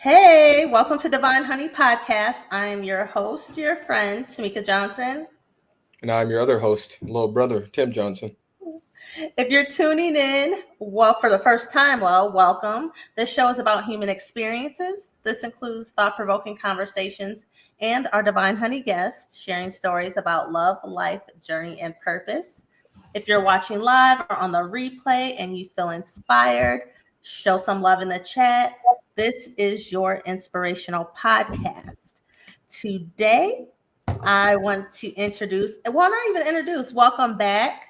Hey, welcome to Divine Honey Podcast. I'm your host, your friend, Tamika Johnson. And I'm your other host, little brother, Tim Johnson. If you're tuning in, well, for the first time, welcome. This show is about human experiences. This includes thought provoking conversations and our Divine Honey guests sharing stories about love, life, journey, and purpose. If you're watching live or on the replay and you feel inspired, show some love in the chat. This is your inspirational podcast. Today, I want to not even introduce, welcome back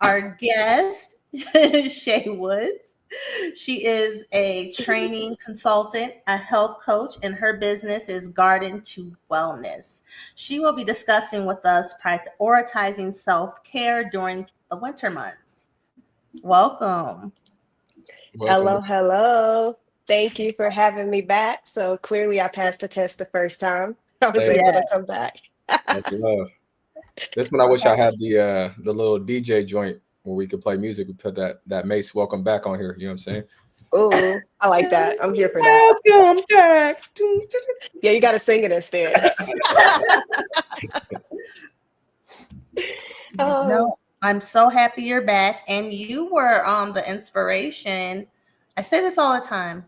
our guest, Shay Woods. She is a training consultant, a health coach, and her business is Garden to Wellness. She will be discussing with us prioritizing self-care during the winter months. Welcome. Hello, hello. Thank you for having me back. So clearly I passed the test the first time. I was able to come back. That's love. This one I wish I had the little DJ joint where we could play music. We put that Mace welcome back on here. You know what I'm saying? Oh, I like that. I'm here for that. Welcome back. Yeah, you got to sing it instead. No, I'm so happy you're back. And you were the inspiration. I say this all the time.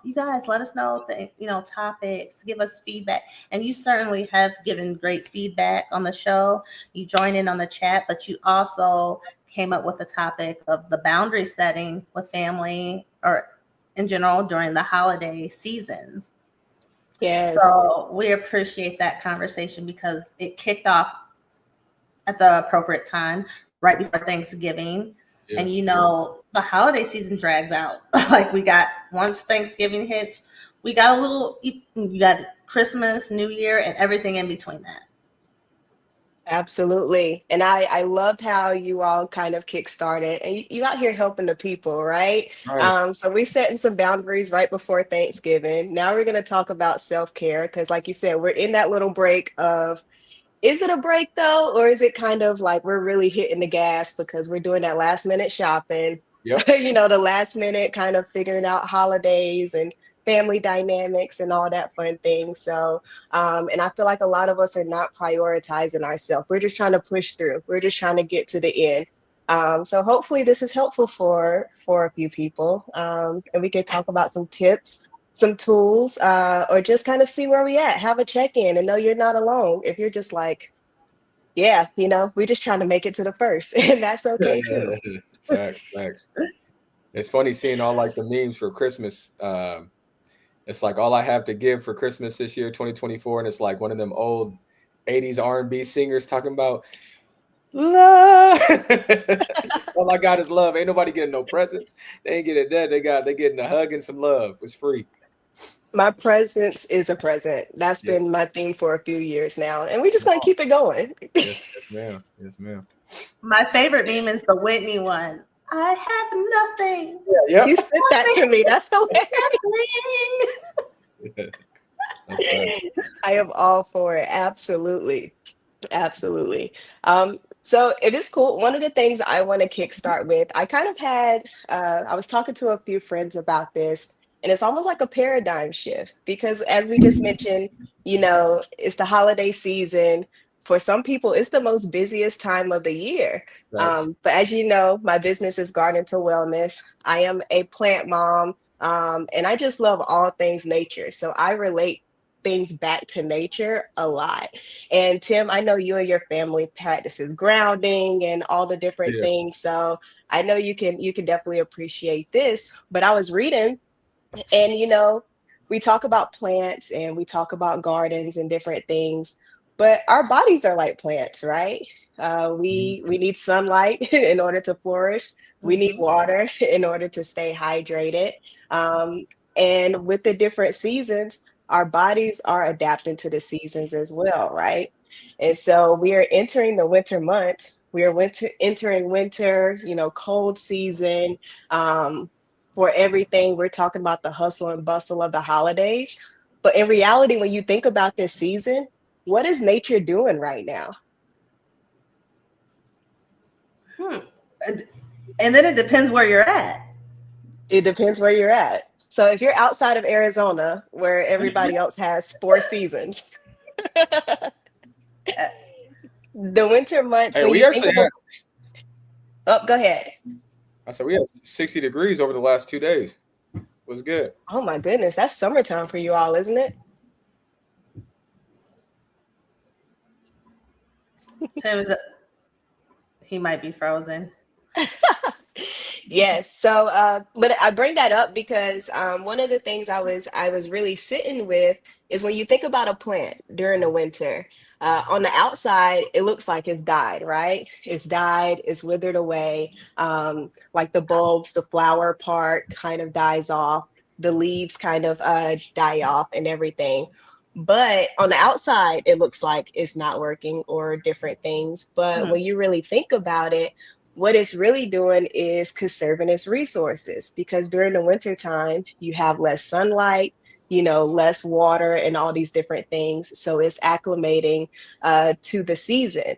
You guys let us know the topics, give us feedback. And you certainly have given great feedback on the show. You joined in on the chat, but you also came up with the topic of the boundary setting with family or in general during the holiday seasons. Yes. So we appreciate that conversation because it kicked off at the appropriate time, right before Thanksgiving. Yeah. And the holiday season drags out. Like once Thanksgiving hits, you got Christmas, New Year, and everything in between that. Absolutely. And I loved how you all kind of kickstarted and you out here helping the people, right? So we setting some boundaries right before Thanksgiving. Now we're going to talk about self-care because like you said, we're in that little break of, is it a break though? Or is it kind of like we're really hitting the gas because we're doing that last minute shopping, yep. The last minute kind of figuring out holidays and family dynamics and all that fun thing. So, and I feel like a lot of us are not prioritizing ourselves. We're just trying to push through. We're just trying to get to the end. So hopefully this is helpful for a few people. And we can talk about some tips, some tools, or just kind of see where we at, have a check-in and know you're not alone. If you're just like, yeah, we're just trying to make it to the first and that's okay too. Facts. It's funny seeing all like the memes for Christmas. It's like all I have to give for Christmas this year, 2024. And it's like one of them old 80s R&B singers talking about love. All I got is love. Ain't nobody getting no presents. They ain't getting that. They getting a hug and some love. It's free. My presence is a present. That's been my theme for a few years now. And we're just going to keep it going. Yes, ma'am. Yes, ma'am. My favorite meme is the Whitney one. I have nothing. Yeah. You sent that to me. That's so I am all for it. Absolutely. So it is cool. One of the things I want to kickstart with, I kind of had, I was talking to a few friends about this, and it's almost like a paradigm shift because as we just mentioned, it's the holiday season. For some people, it's the most busiest time of the year. Right. But as you know, my business is Garden to Wellness. I am a plant mom, and I just love all things nature. So I relate things back to nature a lot. And Tim, I know you and your family practices grounding and all the different things. So I know you can definitely appreciate this. But I was reading, and we talk about plants and we talk about gardens and different things. But our bodies are like plants, right? We need sunlight in order to flourish. We need water in order to stay hydrated. And with the different seasons, our bodies are adapting to the seasons as well, right? And so we are entering the winter months. We are entering winter, cold season. For everything, we're talking about the hustle and bustle of the holidays. But in reality, when you think about this season, what is nature doing right now? And then it depends where you're at. It depends where you're at. So if you're outside of Arizona, where everybody else has 4 seasons, the winter months, Hey, when we you think actually had, about, oh, go ahead. I said we had 60 degrees over the last 2 days. Was good. Oh my goodness, that's summertime for you all, isn't it? Tim is he might be frozen. Yes. So, but I bring that up because one of the things I was really sitting with is when you think about a plant during the winter, on the outside, it looks like it's died, right? It's died, it's withered away. Like the bulbs, the flower part kind of dies off, the leaves kind of die off, and everything. But on the outside, it looks like it's not working or different things. But Mhm. when you really think about it, what it's really doing is conserving its resources, because during the winter time you have less sunlight, less water and all these different things, so it's acclimating to the season.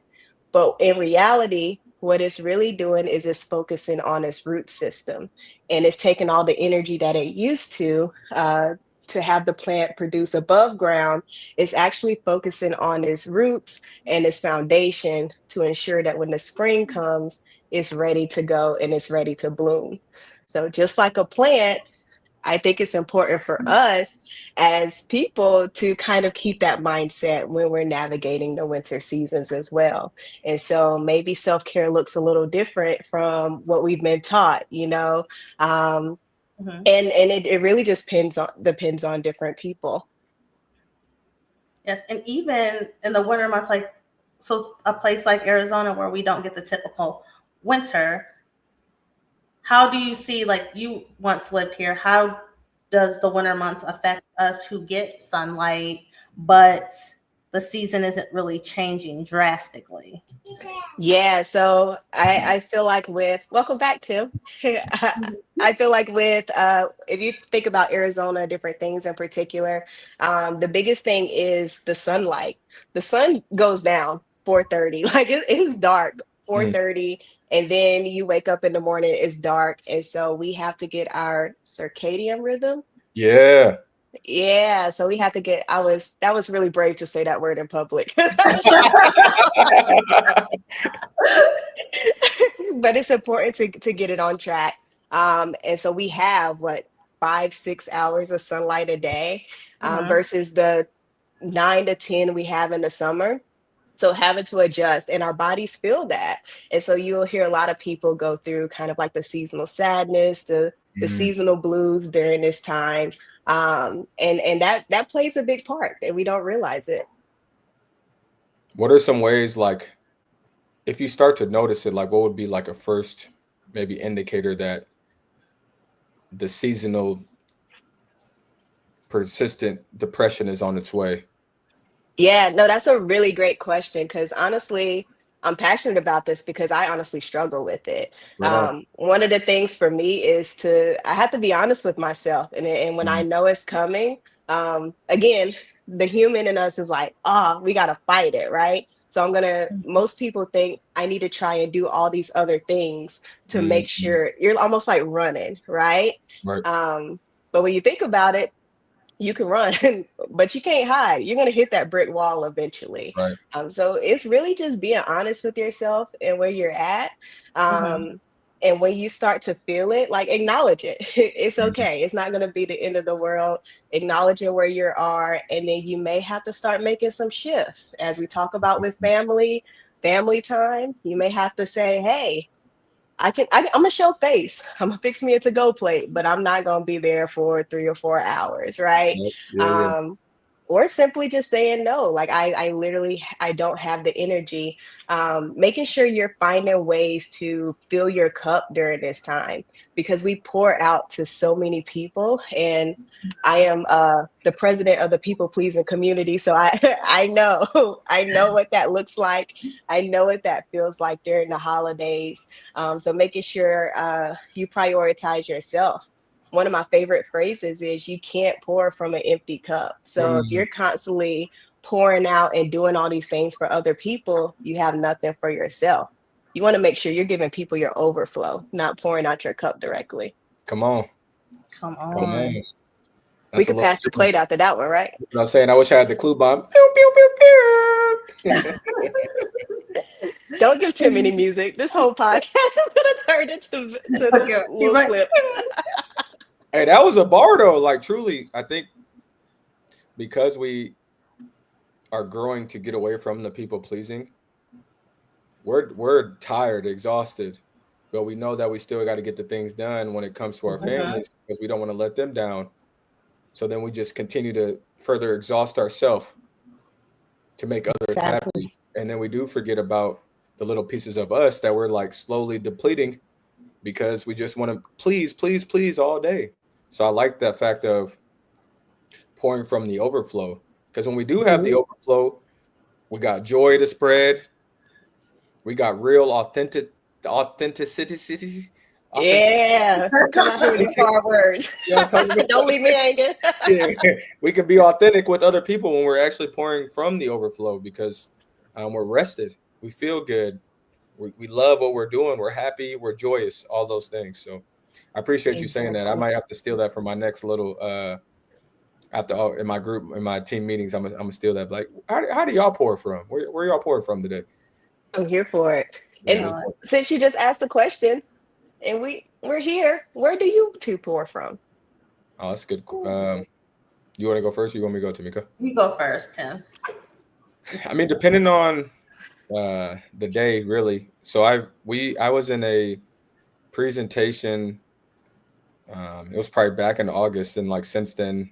But in reality, what it's really doing is it's focusing on its root system, and it's taking all the energy that it used to have the plant produce above ground. It's actually focusing on its roots and its foundation to ensure that when the spring comes, it's ready to go and it's ready to bloom. So just like a plant, I think it's important for us as people to kind of keep that mindset when we're navigating the winter seasons as well. And so maybe self-care looks a little different from what we've been taught. Um, Mhm. and it really just depends on different people. Yes, and even in the winter months, like so, a place like Arizona where we don't get the typical winter. How do you see, like you once lived here? How does the winter months affect us who get sunlight, but the season isn't really changing drastically? Yeah, so I feel like with welcome back, Tim. I feel like with if you think about Arizona, different things in particular, the biggest thing is the sunlight. The sun goes down 4:30, like it is dark Mm. 4:30, and then you wake up in the morning, it's dark, and so we have to get our circadian rhythm. Yeah. Yeah, so we have to get. That was really brave to say that word in public. But it's important to get it on track. And so we have what, 5 6 hours of sunlight a day, Mhm. versus the 9 to 10 we have in the summer. So having to adjust, and our bodies feel that. And so you'll hear a lot of people go through kind of like the seasonal sadness, the Mm. seasonal blues during this time. And that plays a big part and we don't realize it. What are some ways, like, if you start to notice it, like, what would be like a first maybe indicator that the seasonal persistent depression is on its way? Yeah, no, that's a really great question because honestly, I'm passionate about this because I honestly struggle with it. Right on. One of the things for me is I have to be honest with myself. And when I Mm. know it's coming, again, the human in us is like, we got to fight it, right? So most people think I need to try and do all these other things to make Mm. sure you're almost like running, right? Right. Um, but when you think about it, you can run, but you can't hide. You're going to hit that brick wall eventually. Right. So it's really just being honest with yourself and where you're at. Mhm. Um, and when you start to feel it, like acknowledge it. It's Mhm. okay. It's not going to be the end of the world. Acknowledging where you are. And then you may have to start making some shifts. As we talk about with family time, you may have to say, hey, I'm gonna show face. I'm gonna fix me a to-go plate, but I'm not gonna be there for 3 or 4 hours, right? Yep. Yeah. Yeah. Um, or simply just saying no. Like I literally I don't have the energy. Making sure you're finding ways to fill your cup during this time because we pour out to so many people, and I am the president of the people pleasing community, so I I know I know what that looks like. I know what that feels like during the holidays. So making sure you prioritize yourself. One of my favorite phrases is you can't pour from an empty cup. So if Mm. you're constantly pouring out and doing all these things for other people, you have nothing for yourself. You want to make sure you're giving people your overflow, not pouring out your cup directly. Come on. Come Come on. on. We could pass the plate after that one, right? You know what I'm saying? I wish I had the clue bomb. Pew, pew, pew, pew. Don't give Tim any music. This whole podcast is gonna turn into to Okay, this little like, clip. Hey, that was a bar though. Like truly, I think because we are growing to get away from the people pleasing, we're tired, exhausted, but we know that we still got to get the things done when it comes to our families because we don't want to let them down. So then we just continue to further exhaust ourselves to make others happy. And then we do forget about the little pieces of us that we're like slowly depleting because we just want to please, please, please all day. So I like that fact of pouring from the overflow because when we do have the overflow, we got joy to spread. We got real authenticity. Yeah, come out here with these hard words. You know what I'm talking about? Don't leave me hanging. Yeah. We can be authentic with other people when we're actually pouring from the overflow because we're rested. We feel good. We love what we're doing. We're happy. We're joyous. All those things. So I appreciate you saying that. I might have to steal that for my next little after in my group, in my team meetings. I'm gonna steal that. Like, how do y'all pour from? Where y'all pouring from today? I'm here for it. And Yeah, since you just asked the question, and we're here, where do you two pour from? oh, that's good. You want to go first? Or you want me to go, Tamika? You go first, Tim. I mean, depending on the day, really. So I was in a presentation. It was probably back in August, and like since then,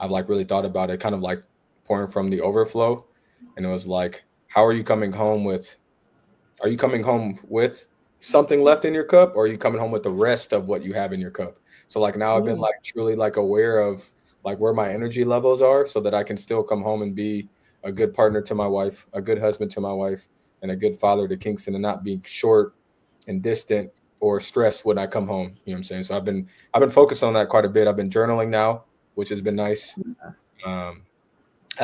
I've like really thought about it, kind of like pouring from the overflow, and it was like, how are you coming home with? Are you coming home with something left in your cup, or are you coming home with the rest of what you have in your cup? So like now I've been like truly like aware of like where my energy levels are, so that I can still come home and be a good partner to my wife, a good husband to my wife, and a good father to Kingston, and not being short and distant or stressed when I come home. You know what I'm saying? So I've been focused on that quite a bit. I've been journaling now, which has been nice. I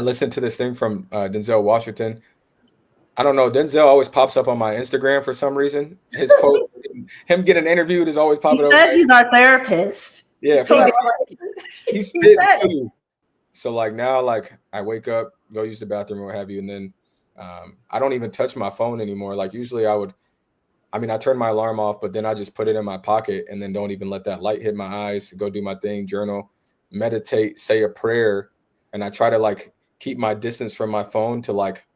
listened to this thing from Denzel Washington. I don't know. Denzel always pops up on my Instagram for some reason. His quote, him getting interviewed, is always He popping up. said he's our therapist. Yeah, He did. he's He spitting said it. too. So like now, like I wake up, go use the bathroom or what have you, and then I don't even touch my phone anymore. Like usually I turn my alarm off, but then I just put it in my pocket and then don't even let that light hit my eyes. Go do my thing, journal, meditate, say a prayer, and I try to like keep my distance from my phone to like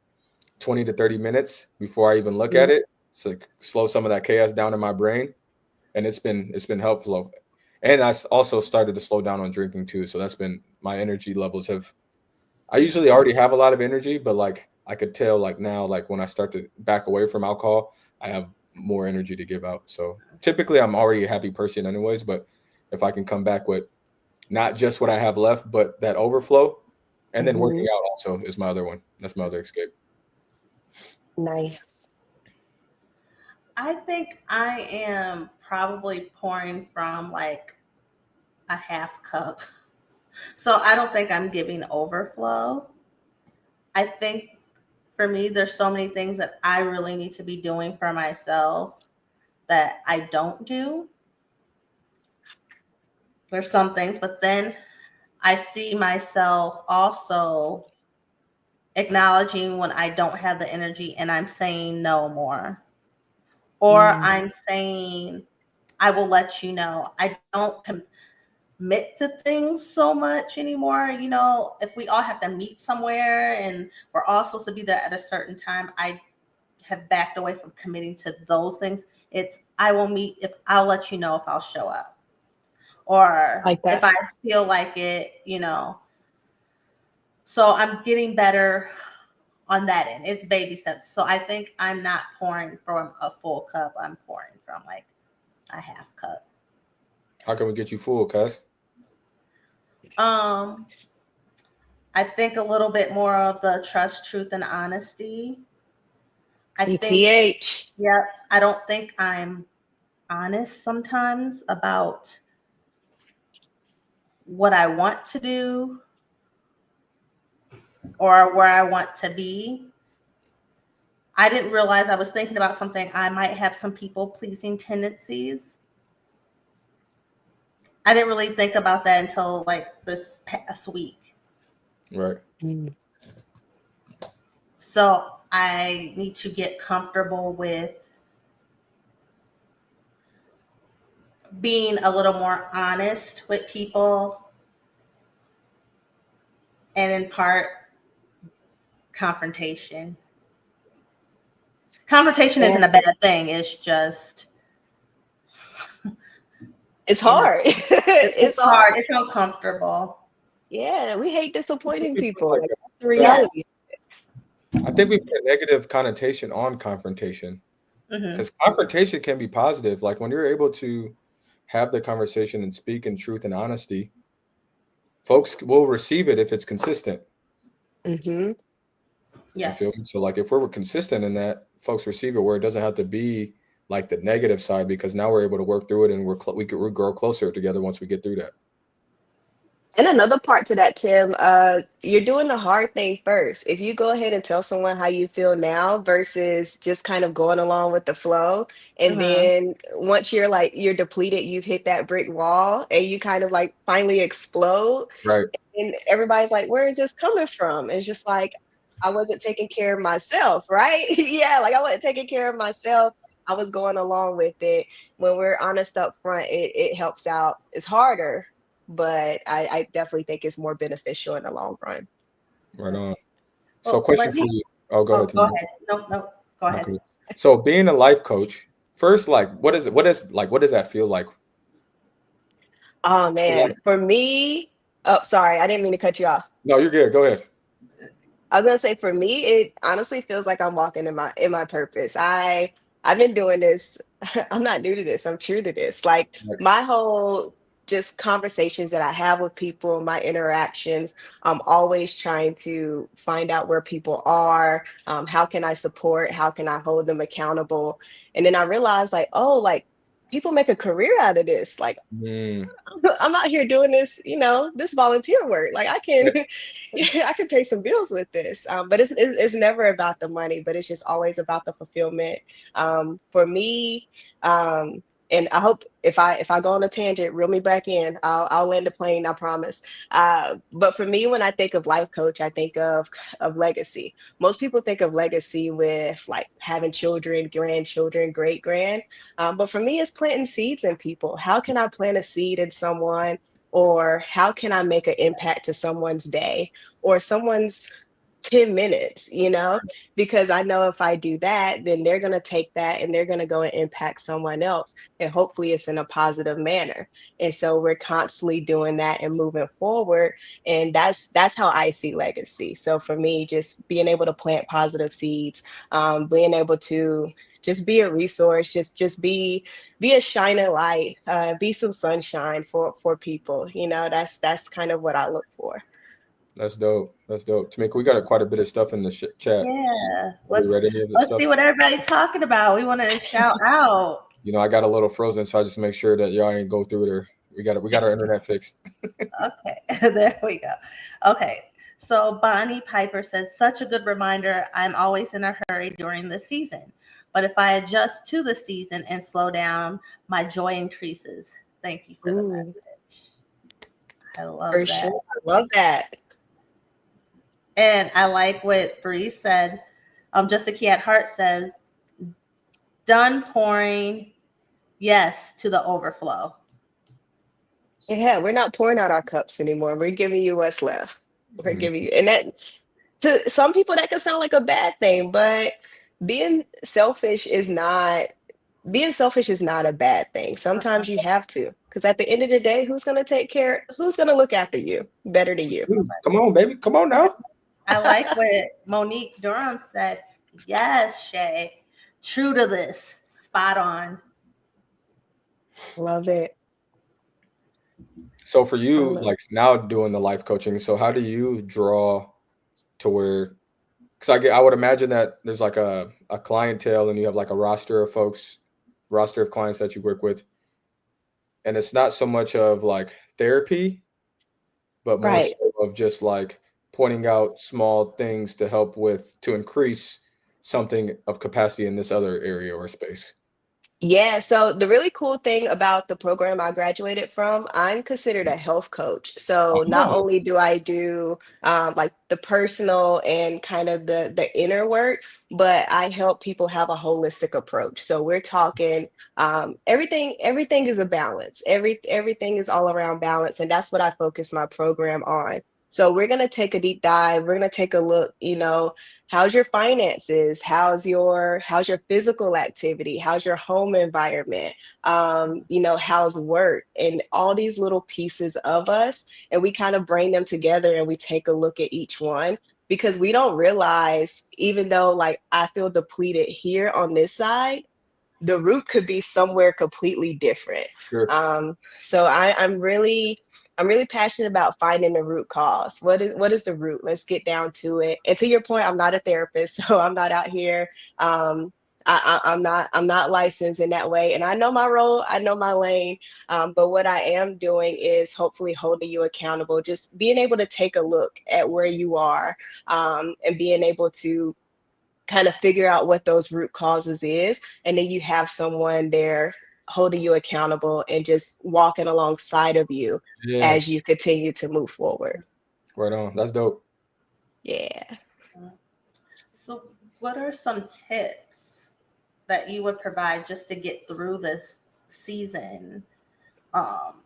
20 to 30 minutes before I even look at it. So slow some of that chaos down in my brain. And it's been helpful. And I also started to slow down on drinking too. So that's been, my energy levels I usually already have a lot of energy, but like I could tell like now, like when I start to back away from alcohol, I have more energy to give out. So typically I'm already a happy person anyways, but if I can come back with not just what I have left, but that overflow, and then working out also is my other one. That's my other escape. Nice. I think I am probably pouring from like a half cup. So I don't think I'm giving overflow. I think for me, there's so many things that I really need to be doing for myself that I don't do. There's some things, but then I see myself also acknowledging when I don't have the energy and I'm saying no more. Or I'm saying, I will let you know. I don't commit to things so much anymore. You know, if we all have to meet somewhere and we're all supposed to be there at a certain time, I have backed away from committing to those things. It's, I will meet, if I'll let you know if I'll show up. Or Like that. if I feel like it, you know. So I'm getting better on that end. It's baby steps. So I think I'm not pouring from a full cup. I'm pouring from like a half cup. How can we get you full, cuz? I think a little bit more of the trust, truth, and honesty. TTH. Yeah, I don't think I'm honest sometimes about what I want to do or where I want to be. I didn't realize I was thinking about something. I might have some people pleasing tendencies. I didn't really think about that until like this past week. Right. So I need to get comfortable with being a little more honest with people, and in part, confrontation. Confrontation Yeah, isn't a bad thing. It's just, it's you know, hard. it's It's hard. hard. It's uncomfortable. Yeah, we hate disappointing People people. like Like, that. that's the Yes. reality. I think we put a negative connotation on confrontation, Hmm. because confrontation can be positive. Like when you're able to have the conversation and speak in truth and honesty, folks will receive it if it's consistent. Hmm. You feel Yes. me? So like if we're consistent in that, folks receive it where it doesn't have to be like the negative side, because now we're able to work through it and we grow closer together once we get through that. And another part to that, Tim, you're doing the hard thing first. If you go ahead and tell someone how you feel now versus just kind of going along with the flow, and Hmm. then once you're like you're depleted, you've hit that brick wall, and you kind of like finally explode, Right. and everybody's like, "Where is this coming from?" It's just like I wasn't taking care of myself, right? Yeah, like I wasn't taking care of myself. I was going along with it. When we're honest up front, it helps out. It's harder, but I definitely think it's more beneficial in the long run. Right on. So Well, question let for me. you. Oh, go Oh, ahead, go Tamika. ahead. No, no, go ahead. Okay. So being a life coach, first, like what does that feel like? Oh Like, man, for me, oh sorry, I didn't mean to cut you off. no, you're good. Go ahead. I was gonna say for me, it honestly feels like I'm walking in my purpose. I've been doing this. I'm not new to this. I'm true to this. Like Like, my whole just conversations that I have with people, my interactions, I'm always trying to find out where people are. How can I support? How can I hold them accountable? And then I realized like, oh, like people make a career out of this. Like mm, I'm out here doing this, this volunteer work. Like I can, yeah, yeah, I can pay some bills with this. But it's never about the money, but it's just always about the fulfillment. For me, and I hope if I go on a tangent, reel me back in. I'll land the plane. I promise. But for me, when I think of life coach, I think of legacy. Most people think of legacy with like having children, grandchildren, great grand. But for me, it's planting seeds in people. How can I plant a seed in someone? Or how can I make an impact to someone's day or someone's 10 minutes, Because I know if I do that, then they're going to take that and they're going to go and impact someone else. And hopefully it's in a positive manner. And so we're constantly doing that and moving forward. And that's how I see legacy. So for me, just being able to plant positive seeds, being able to just be a resource, just be a shining light, be some sunshine for people. That's kind of what I look for. that's dope. That's dope. Tamika, we got quite a bit of stuff in the chat. Yeah. Have you read any of the Let's stuff? see what everybody's talking about. We want to shout out. You know, I got a little frozen, so I just make sure that y'all ain't go through it. Or we got our internet fixed. Okay, there we go. Okay, so Bonnie Piper says, such a good reminder. I'm always in a hurry during the season, but if I adjust to the season and slow down, my joy increases. Thank you for the Ooh, message. I love for that. sure. I love that. And I like what Bree said. Just a key at heart says, done pouring, yes, to the overflow. Yeah, we're not pouring out our cups anymore. We're giving you what's left. We're Mm, giving you, and that to some people that could sound like a bad thing, but being selfish is not being selfish is not a bad thing. Sometimes you have to, because at the end of the day, who's going to look after you better than you? come on, baby. Come on now. I like what Monique Durham said. Yes, Shay, true to this, spot on. Love it. So for I you, love like now doing the life coaching, so how do you draw to where? Because I would imagine that there's like a clientele and you have like a roster of clients that you work with, and it's not so much of like therapy, but more Right. so of just like pointing out small things to help with to increase something of capacity in this other area or space. Yeah, so the really cool thing about the program I graduated from, I'm considered a health coach. So not Oh, only do I do like the personal and kind of the inner work, but I help people have a holistic approach. So we're talking everything is a balance. Everything is all around balance, and that's what I focus my program on. So we're gonna take a deep dive. We're gonna take a look, how's your finances, how's your physical activity, how's your home environment, how's work, and all these little pieces of us, and we kind of bring them together and we take a look at each one, because we don't realize, even though like I feel depleted here on this side, the root could be somewhere completely different. sure. So I'm really passionate about finding the root cause. What is the root? Let's get down to it. And to your point, I'm not a therapist, so I'm not out here. I'm not licensed in that way, and I know my role, I know my lane. But what I am doing is hopefully holding you accountable, just being able to take a look at where you are, and being able to kind of figure out what those root causes is, and then you have someone there holding you accountable and just walking alongside of you Yeah, as you continue to move forward. right on. That's dope. Yeah, So, what are some tips that you would provide just to get through this season? Um,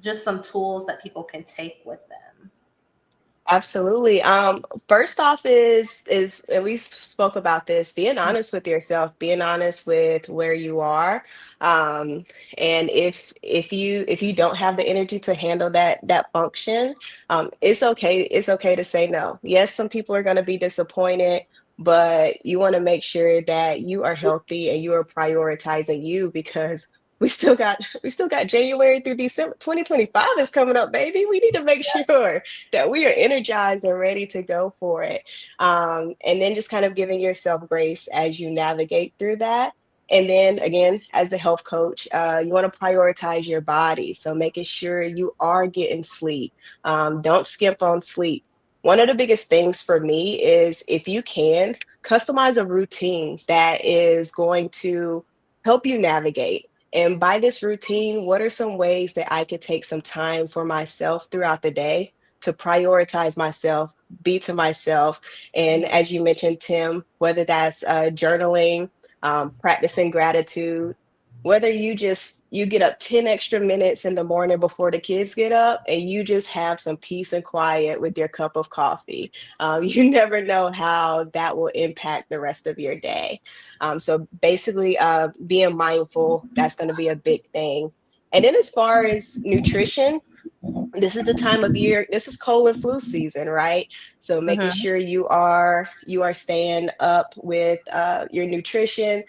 just some tools that people can take with them. absolutely. First off is and we spoke about this, being honest with yourself, being honest with where you are. Um, and if you don't have the energy to handle that function, it's okay. It's okay to say no. Yes, some people are gonna be disappointed, but you want to make sure that you are healthy and you are prioritizing you, because we still got January through December. 2025 is coming up, baby. We need to make sure that we are energized and ready to go for it. And then just kind of giving yourself grace as you navigate through that. And then again, as the health coach, you want to prioritize your body. So making sure you are getting sleep. Don't skimp on sleep. One of the biggest things for me is, if you can, customize a routine that is going to help you navigate. And by this routine, what are some ways that I could take some time for myself throughout the day to prioritize myself, be to myself? And as you mentioned, Tim, whether that's journaling, practicing gratitude, whether you get up 10 extra minutes in the morning before the kids get up and you just have some peace and quiet with your cup of coffee. You never know how that will impact the rest of your day. So basically, being mindful, that's going to be a big thing. And then as far as nutrition, this is the time of year, this is cold and flu season, right? So making Mm-hmm. sure you are staying up with your nutrition.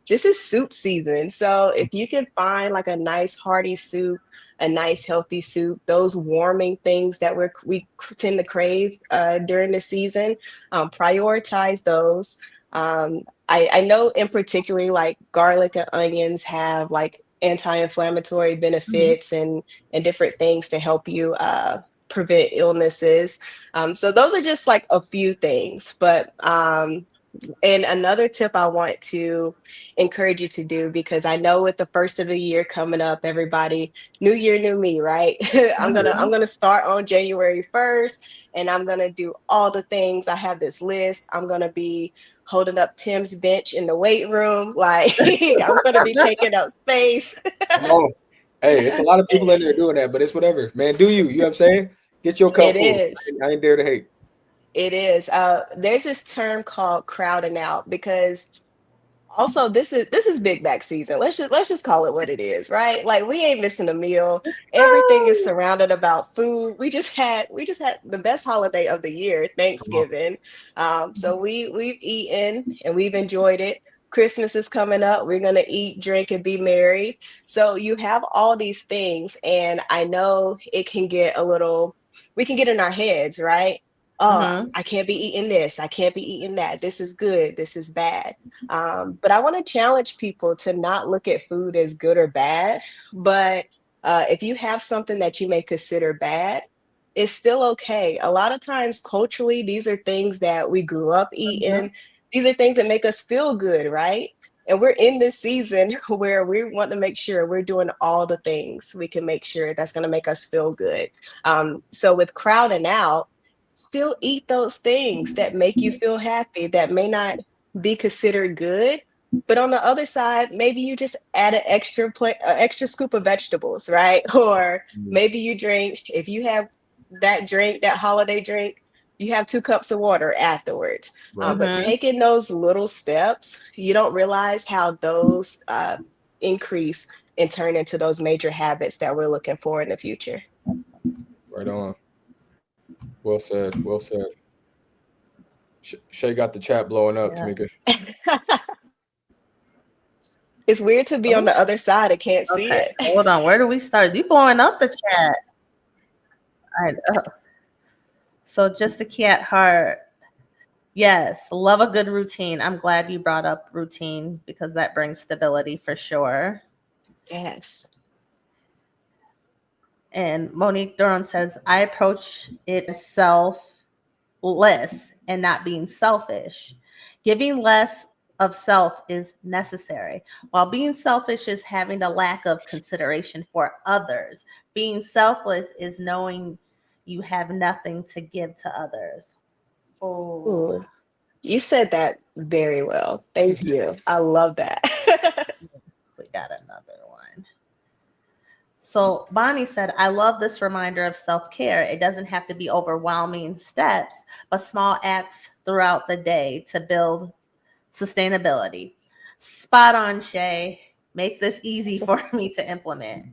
This is soup season, so if you can find like a nice hearty soup, a nice healthy soup, those warming things that we tend to crave during the season, prioritize those. I know in particular, like garlic and onions have like anti-inflammatory benefits and different things to help you prevent illnesses. So those are just like a few things. But and another tip I want to encourage you to do, because I know with the first of the year coming up, everybody, new year, new me, right? I'm gonna Mm-hmm. I'm gonna start on January 1st, and I'm gonna do all the things. I have this list. I'm gonna be holding up Tim's bench in the weight room. Like I'm gonna be taking up space. Come on. Hey, it's a lot of people in there doing that, but it's whatever, man. Do you? You know what I'm saying? Get your cup It full. is. I ain't dare to hate. It is. There's this term called crowding out, because also this is big back season. Let's just call it what it is, right? Like we ain't missing a meal. Everything is surrounded about food. We just had the best holiday of the year, Come on. Thanksgiving. So we've eaten and we've enjoyed it. Christmas is coming up. We're gonna eat, drink, and be merry. So you have all these things, and I know it can get a little. We can get in our heads, right? Oh, Mm-hmm. I can't be eating this. I can't be eating that. This is good. This is bad. But I want to challenge people to not look at food as good or bad. But if you have something that you may consider bad, it's still okay. A lot of times, culturally, these are things that we grew up eating. These are things that make us feel good, right? And we're in this season where we want to make sure we're doing all the things we can make sure that's going to make us feel good. So with crowding out, still eat those things that make you feel happy, that may not be considered good. But on the other side, maybe you just add an extra scoop of vegetables, right? Or maybe you drink, if you have that drink, that holiday drink, you have 2 cups of water afterwards. Right. But taking those little steps, you don't realize how those increase and turn into those major habits that we're looking for in the future. Right on. Well said. Well said. Shay got the chat blowing up, Tamika. It's weird to be on the other side. I can't see it. Hold on. Where do we start? You blowing up the chat. I know. So just a cat heart. Yes, love a good routine. I'm glad you brought up routine because that brings stability for sure. Yes. And Monique Durham says, I approach it as selfless and not being selfish. Giving less of self is necessary, while being selfish is having a lack of consideration for others. Being selfless is knowing you have nothing to give to others. Oh, Ooh, you said that very well. Thank you. I love that. we got another one. So Bonnie said, I love this reminder of self-care. It doesn't have to be overwhelming steps, but small acts throughout the day to build sustainability. Spot on, Shay. Make this easy for me to implement.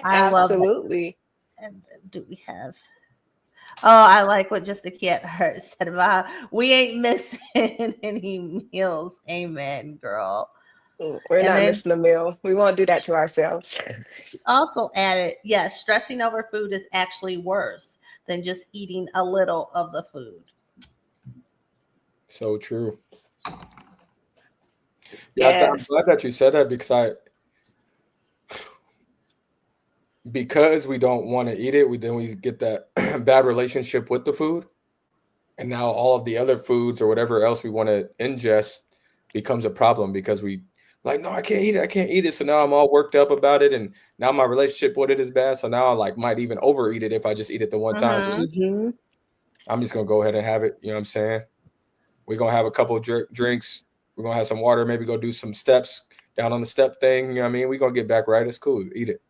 I love that. Absolutely. And do we have? Oh, I like what Just a Cat Heart said about we ain't missing any meals. Amen, girl. We're not missing a meal. We won't do that to ourselves. Also added, yes, stressing over food is actually worse than just eating a little of the food. So true. Yeah, I'm glad that you said that because we don't want to eat it, we get that bad relationship with the food. And now all of the other foods or whatever else we want to ingest becomes a problem because we like, no, I can't eat it. I can't eat it. So now I'm all worked up about it. And now my relationship with it is bad. So now I might even overeat it if I just eat it the one time. Mm-hmm. I'm just going to go ahead and have it. You know what I'm saying? We're going to have a couple of drinks. We're going to have some water, maybe go do some steps down on the step thing. You know what I mean? We're going to get back right. It's cool. Eat it.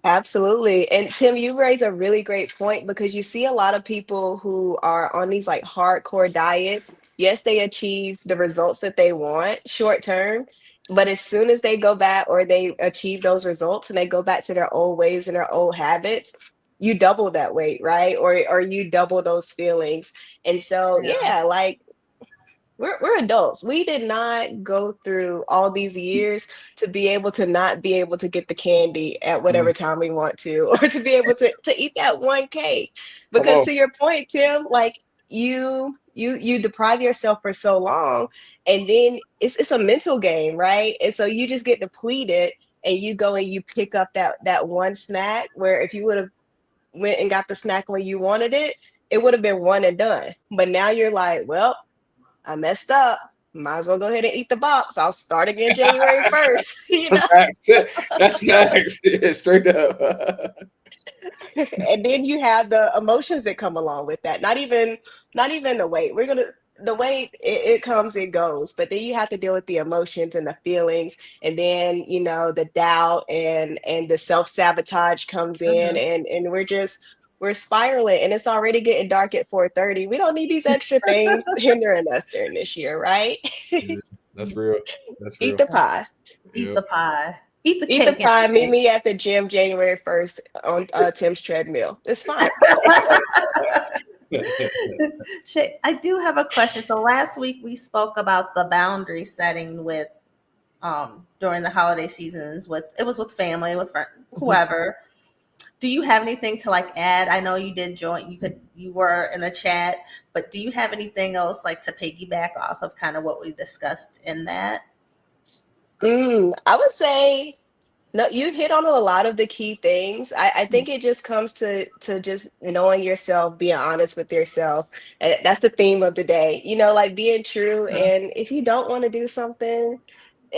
Absolutely. And Tim, you raise a really great point because you see a lot of people who are on these hardcore diets. Yes, they achieve the results that they want short term, but as soon as they go back or they achieve those results and they go back to their old ways and their old habits, you double that weight, right? Or you double those feelings. And so, yeah, we're adults. We did not go through all these years to be able to not be able to get the candy at whatever time we want to, or to be able to eat that one cake. Because to your point, Tim, you deprive yourself for so long, and then it's a mental game, right? And so you just get depleted, and you go and you pick up that one snack where if you would have went and got the snack when you wanted it, it would have been one and done. But now you're like, well, I messed up. Might as well go ahead and eat the box. I'll start again January 1st. You know? That's facts. Straight up. And then you have the emotions that come along with that. Not even the weight. The weight, it comes, it goes. But then you have to deal with the emotions and the feelings. And then, the doubt and the self-sabotage comes in, and we're spiraling, and it's already getting dark at 4:30. We don't need these extra things hindering us during this year, right? That's real. Eat the pie. Eat the pie. Eat the Eat cake. the pie. Meet me at the gym January 1st on Tim's treadmill. It's fine. Shay, I do have a question. So last week we spoke about the boundary setting with during the holiday seasons with family, with friends, whoever. Do you have anything to add? I know you did join, you were in the chat, but do you have anything else to piggyback off of kind of what we discussed in that? I would say No, you hit on a lot of the key things. I think it just comes to just knowing yourself, being honest with yourself. That's the theme of the day. Like being true. Mhm. And if you don't want to do something,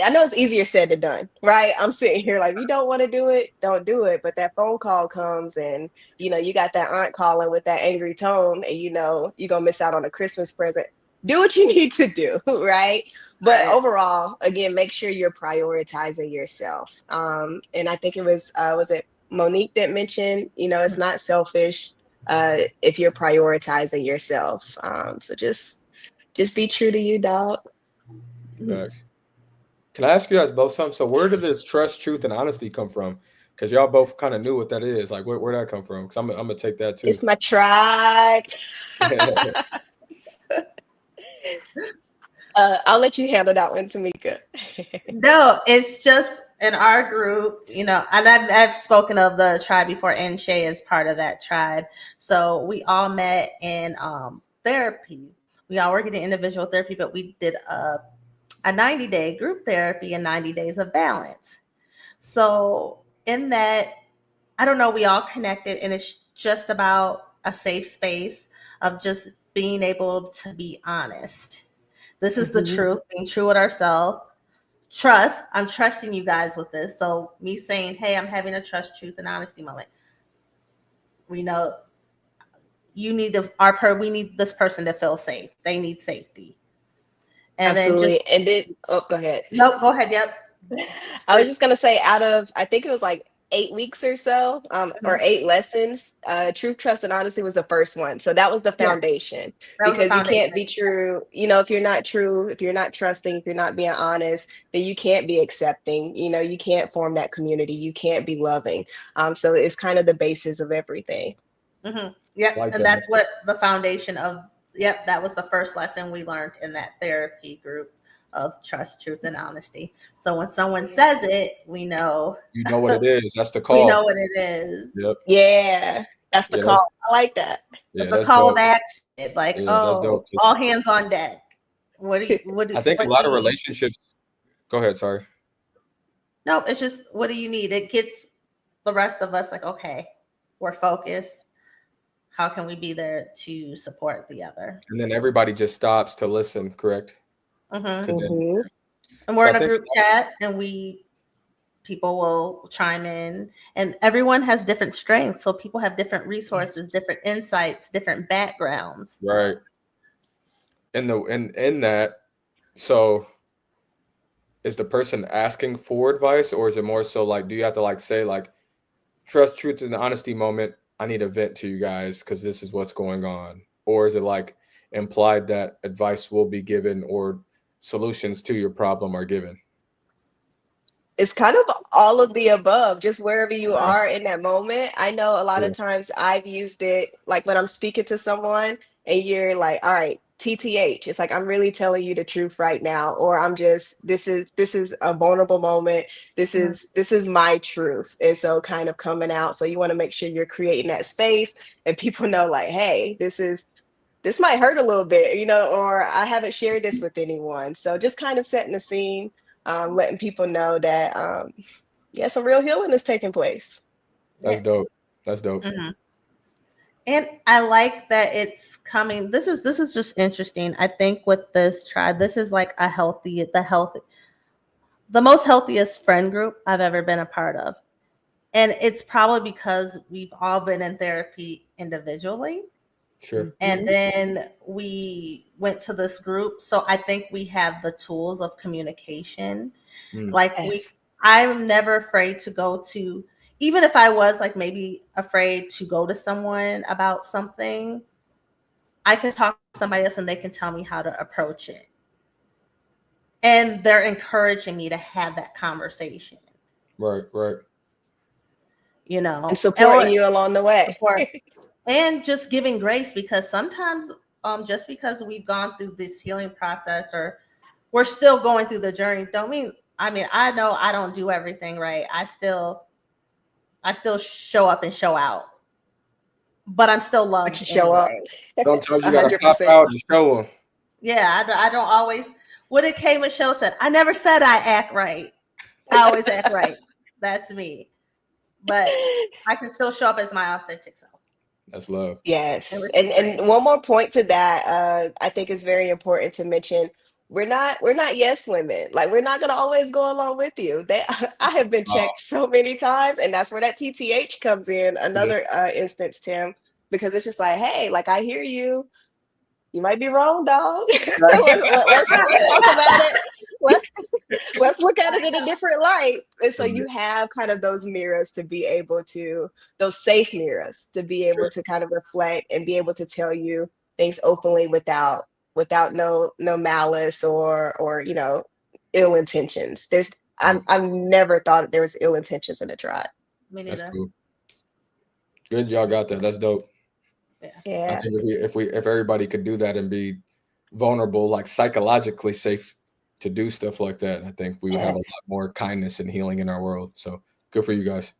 I know it's easier said than done, right? I'm sitting here like, if you don't want to do it, don't do it. But that phone call comes and, you got that aunt calling with that angry tone and, you're going to miss out on a Christmas present. Do what you need to do, right? But Right. overall, again, make sure you're prioritizing yourself. And I think was it Monique that mentioned, it's not selfish if you're prioritizing yourself. So just be true to you, dog. Facts. Can I ask you guys both something? So where did this trust, truth, and honesty come from? Because y'all both kind of knew what that is. Like where that come from? Because I'm gonna take that too. It's my tribe. I'll let you handle that one, Tamika. No, it's just in our group, and I've spoken of the tribe before, and Shay is part of that tribe. So we all met in therapy. We all were getting individual therapy, but we did a 90-day group therapy and 90 days of balance. So in that, I don't know, we all connected, and it's just about a safe space of just being able to be honest. This is the Mhm. truth, being true with ourselves. Trust, I'm trusting you guys with this. So me saying, hey, I'm having a trust, truth, and honesty moment. We know we need this person to feel safe. They need safety. And then just Absolutely. And then, oh, go ahead. no, go ahead. Yep. I was just gonna say, out of I think it was like 8 weeks or so, or Mhm. 8 lessons, truth, trust, and honesty was the first one. So that was the Yes, foundation that was the because you foundation. can't be true, if you're not true, if you're not trusting, if you're not being honest, then you can't be accepting, you can't form that community, you can't be loving. So it's kind of the basis of everything. Yep. Like And that. that's what the foundation of, yep, that was the first lesson we learned in that therapy group of trust, truth, and honesty. So when someone says it, we know You know what it is. That's the we know call. what it is. Yep. Yeah, that's the Yeah, call. I like that. It's yeah, the that's call of dope. action. It's like, Yeah, that's oh, dope. all hands on deck. I think a What lot do of you need? relationships. Go ahead. Sorry. No, it's just what do you need? It gets the rest of us like, okay, we're focused. How can we be there to support the other? And then everybody just stops to listen. Correct. Hmm. To then. Hmm. And we're So I in a think. group chat, and people will chime in, and everyone has different strengths. So people have different resources, Yes. different insights, different backgrounds. Right. In that. So is the person asking for advice, or is it more so like, do you have to like say like, trust, truth, and honesty moment, I need a vent to you guys because this is what's going on? Or is it like implied that advice will be given or solutions to your problem are given? It's kind of all of the above, just wherever you Okay. are in that moment. I know a lot of Cool. times I've used it like when I'm speaking to someone and you're like, all right, TTH. It's like I'm really telling you the truth right now, or I'm just this is a vulnerable moment. Mhm. This is my truth. And so kind of coming out. So you want to make sure you're creating that space and people know like, hey, this might hurt a little bit, or I haven't shared this with anyone. So just kind of setting the scene, letting people know that, yeah, some real healing is taking place. That's Yeah. dope. That's dope. Mhm. And I like that it's coming. This is just interesting. I think with this tribe, this is like the most healthiest friend group I've ever been a part of. And it's probably because we've all been in therapy individually. Sure. And Mhm. then we went to this group. So I think we have the tools of communication. Mm. Like Yes. I'm never afraid to go to, even if I was like maybe afraid to go to someone about something, I can talk to somebody else and they can tell me how to approach it. And they're encouraging me to have that conversation, Right. Right. And or supporting you along the way. support and just giving grace because sometimes just because we've gone through this healing process or we're still going through the journey don't mean I know I don't do everything right. I still show up and show out, but I'm still But loved you show up. anyway. Sometimes you gotta pop 100%. out and show them. Yeah, I don't always. What did K Michelle said? I never said I act right. I always act right. That's me. But I can still show up as my authentic self. That's love. Yes. And And one more point to that, I think is very important to mention. We're not yes women. Like we're not gonna always go along with you. They I have been Oh, checked so many times, and that's where that TTH comes in. yeah. Another instance, Tim, because it's just like, hey, like I hear you. You might be wrong, dog. Right. Let's talk about it. Let's let's look at it in a different light. And so Right. you have kind of those mirrors to be able to, those safe mirrors to be able Sure. to kind of reflect and be able to tell you things openly without no malice or ill intentions. Right. I've never thought there was ill intentions in the tribe. Me That's neither. cool. Good, y'all got that. That's dope. I Yeah. think if everybody could do that and be vulnerable, like psychologically safe to do stuff like that, I think we would have a Yes. lot more kindness and healing in our world. So good for you guys.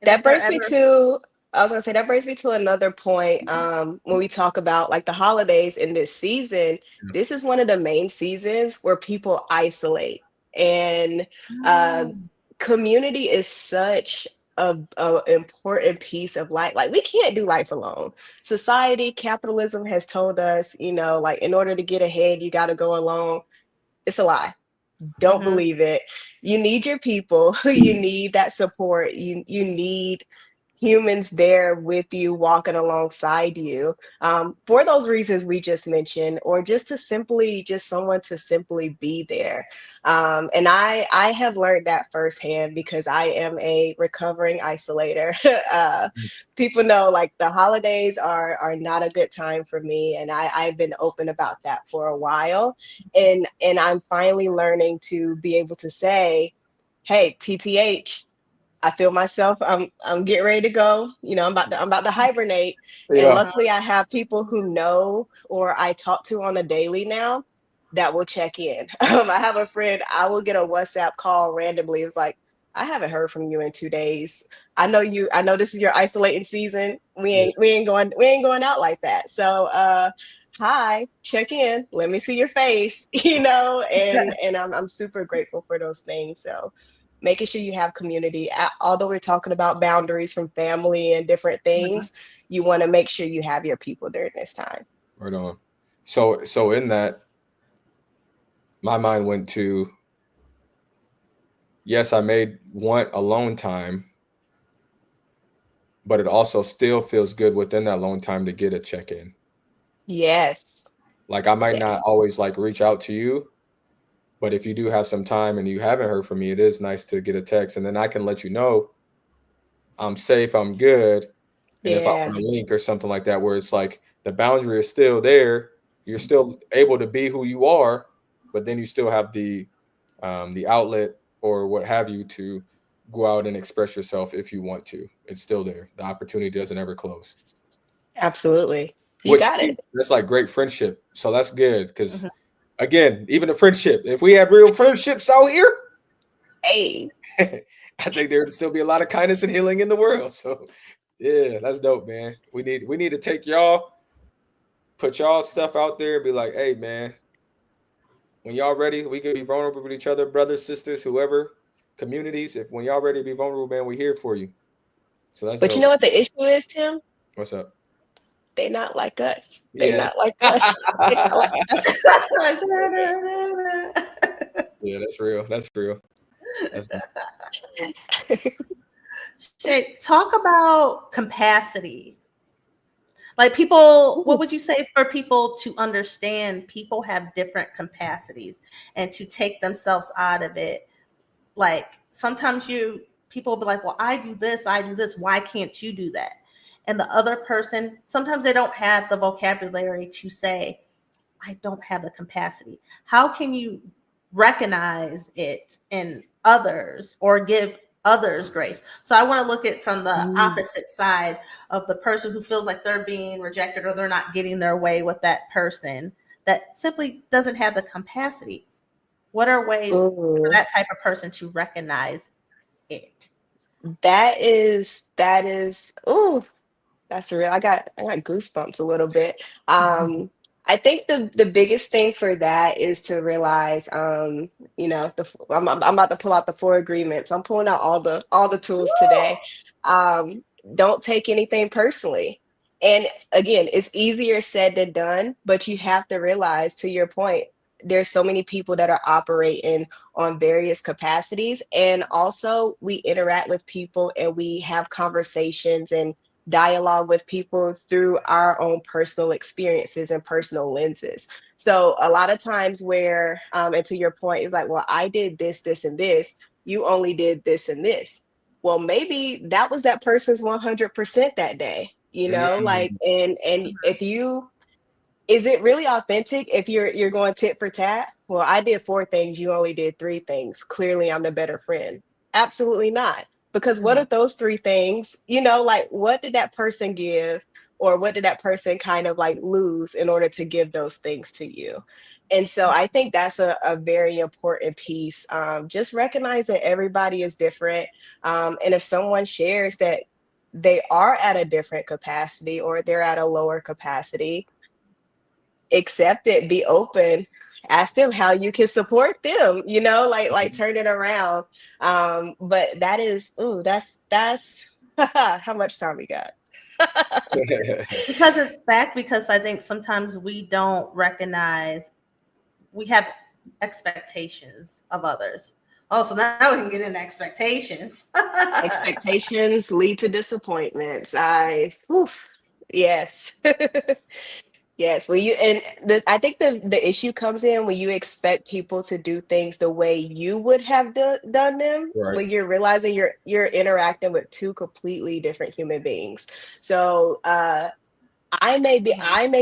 And That if there brings me ever, to, I was gonna say that brings me to another point. When we talk about like the holidays in this season, Yeah. this is one of the main seasons where people isolate, and uh, community is such a important piece of life. Like we can't do life alone. Society, capitalism has told us, like in order to get ahead, you got to go alone. It's a lie. Don't Mhm. believe it. You need your people. You need that support. You need humans there with you, walking alongside you, for those reasons we just mentioned, or just to simply just someone to simply be there. And I have learned that firsthand because I am a recovering isolator. uh, People know like the holidays are not a good time for me, and I've been open about that for a while, and I'm finally learning to be able to say, hey, TTH, I feel myself. I'm getting ready to go. I'm about to hibernate. And Yeah. Uh-huh. luckily I have people who know or I talk to on a daily now that will check in. I have a friend, I will get a WhatsApp call randomly. It was like, I haven't heard from you in 2 days. I know this is your isolating season. We Yeah. ain't going out like that. So hi, check in. Let me see your face, and I'm super grateful for those things. So making sure you have community. Although we're talking about boundaries from family and different Mhm. things, you want to make sure you have your people during this time. Right on. So in that, my mind went to, yes, I may want alone time, but it also still feels good within that alone time to get a check-in. Yes. Like I might not Yes. always like reach out to you, but if you do have some time and you haven't heard from me, it is nice to get a text, and then I can let you know I'm safe, I'm good. And if I Yeah. want to link or something like that, where it's like the boundary is still there, you're still able to be who you are, but then you still have the outlet or what have you to go out and express yourself if you want to. It's still there. The opportunity doesn't ever close. Absolutely. You Which got it. that's like great friendship. So that's good because Mhm. again, even a friendship, if we had real friendships out here, Hey. I think there would still be a lot of kindness and healing in the world. So yeah, that's dope, man. We need to take y'all, put y'all stuff out there and be like, hey man, when y'all ready, we can be vulnerable with each other, brothers, sisters, whoever, communities. If when y'all ready to be vulnerable, man, we're here for you. So that's But you dope. know what the issue is, Tim? What's up? They not like us. They Yes. not like us. They not like us. Yeah, that's real. That's real. That's Shay, talk about capacity. Like people, what Ooh. would you say for people to understand people have different capacities and to take themselves out of it? Like sometimes people will be like, well, I do this. Why can't you do that? And the other person, sometimes they don't have the vocabulary to say, I don't have the capacity. How can you recognize it in others or give others grace? So I want to look at from the Mm. opposite side of the person who feels like they're being rejected or they're not getting their way with that person that simply doesn't have the capacity. What are ways for Ooh. that type of person to recognize it? That is ooh, that's real. I got goosebumps a little bit. I think the biggest thing for that is to realize, I'm about to pull out the 4 agreements. I'm pulling out all the tools today. Don't take anything personally. And again, it's easier said than done, but you have to realize, to your point, there's so many people that are operating on various capacities. And also, we interact with people and we have conversations and dialogue with people through our own personal experiences and personal lenses. So a lot of times where, and to your point, it's like, well, I did this, this, and this. You only did this and this. Well, maybe that was that person's 100% that day, like, Mm, and if you, is it really authentic if you're going tit for tat? Well, I did 4 things, you only did 3 things. Clearly, I'm the better friend. Absolutely not. Because what Mhm. are those 3 things? Like what did that person give, or what did that person kind of like lose in order to give those things to you? And so I think that's a very important piece. Just recognize that everybody is different. And if someone shares that they are at a different capacity or they're at a lower capacity, accept it, be open, ask them how you can support them, like turn it around. But that is, ooh, that's how much time we got. Because it's fact, because I think sometimes we don't recognize we have expectations of others. Oh, so now we can get into expectations. Expectations lead to disappointments. Yes. Yes, well, I think the issue comes in when you expect people to do things the way you would have done them, right. when you're realizing you're interacting with 2 completely different human beings. So I may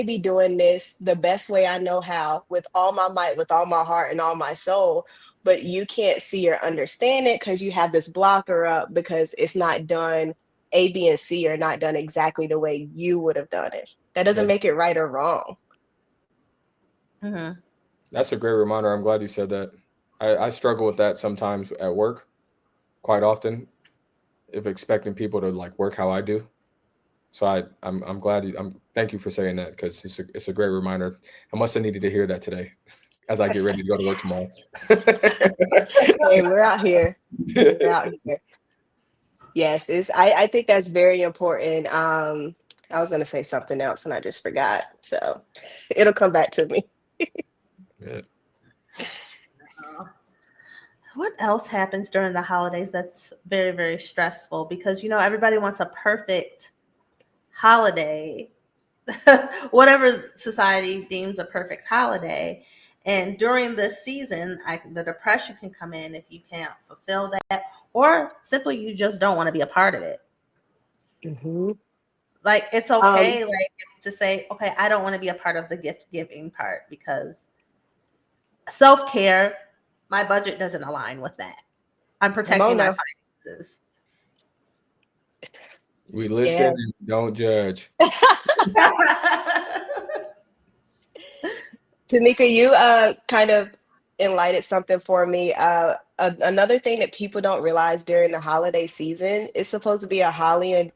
be doing this the best way I know how, with all my might, with all my heart and all my soul, but you can't see or understand it because you have this blocker up because it's not done. A, B, and C are not done exactly the way you would have done it. That doesn't Right. make it right or wrong. Mhm. That's a great reminder. I'm glad you said that. I struggle with that sometimes at work, quite often, if expecting people to like work how I do. So I'm glad I'm thank you for saying that, because it's a great reminder. I must have needed to hear that today as I get ready to go to work tomorrow. Hey, we're out here. We're out here. Yes, I think that's very important. I was gonna say something else and I just forgot. So it'll come back to me. Yeah. What else happens during the holidays that's very, very stressful? Because, everybody wants a perfect holiday, whatever society deems a perfect holiday. And during this season, the depression can come in if you can't fulfill that, or simply you just don't want to be a part of it. Mhm. Like, it's Um, okay, like, to say, okay, I don't want to be a part of the gift giving part because self care, my budget doesn't align with that. I'm Come on protecting my now. finances. We listen Yeah. and don't judge. Tamika, you kind of enlightened something for me. Another thing that people don't realize during the holiday season, is supposed to be a holly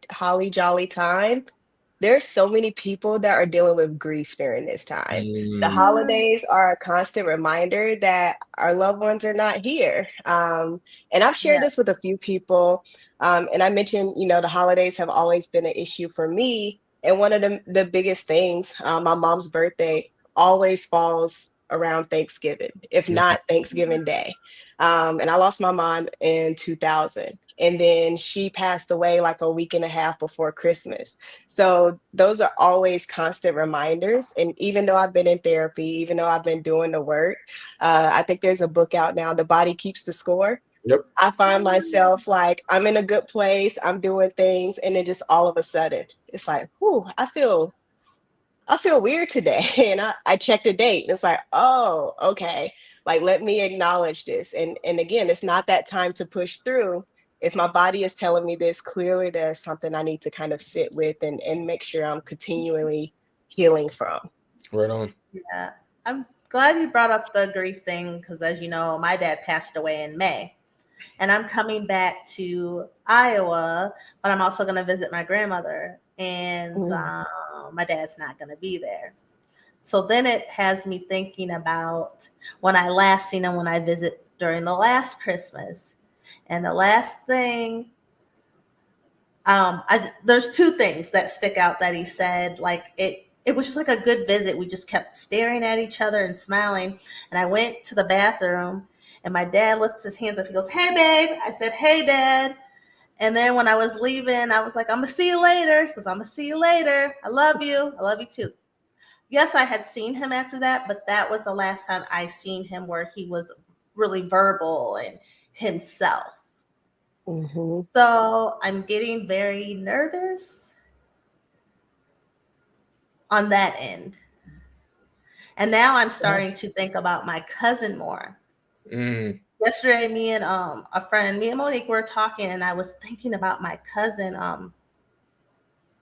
jolly time. There's so many people that are dealing with grief during this time. The Mm, holidays are a constant reminder that our loved ones are not here. And I've shared Yeah. this with a few people. And I mentioned, the holidays have always been an issue for me. And one of the biggest things, my mom's birthday always falls around Thanksgiving, if mm, not Thanksgiving Day. And I lost my mom in 2000. And then she passed away like a week and a half before Christmas. So those are always constant reminders. And even though I've been in therapy, even though I've been doing the work, I think there's a book out now, The Body Keeps the Score. yep. I find myself like I'm in a good place, I'm doing things, and then just all of a sudden, it's like, whew, I feel weird today. And I checked the date and it's like, oh, okay. Like, let me acknowledge this. And again, it's not that time to push through. If my body is telling me this, clearly there's something I need to kind of sit with and make sure I'm continually healing from. Right on. Yeah. I'm glad you brought up the grief thing because, as you know, my dad passed away in May. And I'm coming back to Iowa, but I'm also going to visit my grandmother. And Mm. my dad's not going to be there. So then it has me thinking about when I last seen him when I visit during the last Christmas. And the last thing, there's two things that stick out that he said. Like it was just like a good visit. We just kept staring at each other and smiling. And I went to the bathroom and my dad lifts his hands up. He goes, "Hey, babe." I said, "Hey, Dad." And then when I was leaving, I was like, "I'm going to see you later." He goes, "I'm going to see you later. I love you. I love you too." Yes, I had seen him after that, but that was the last time I seen him where he was really verbal and himself. Mm-hmm. So I'm getting very nervous on that end. And now I'm starting to think about my cousin more. Yesterday, me and me and Monique were talking, and I was thinking about my cousin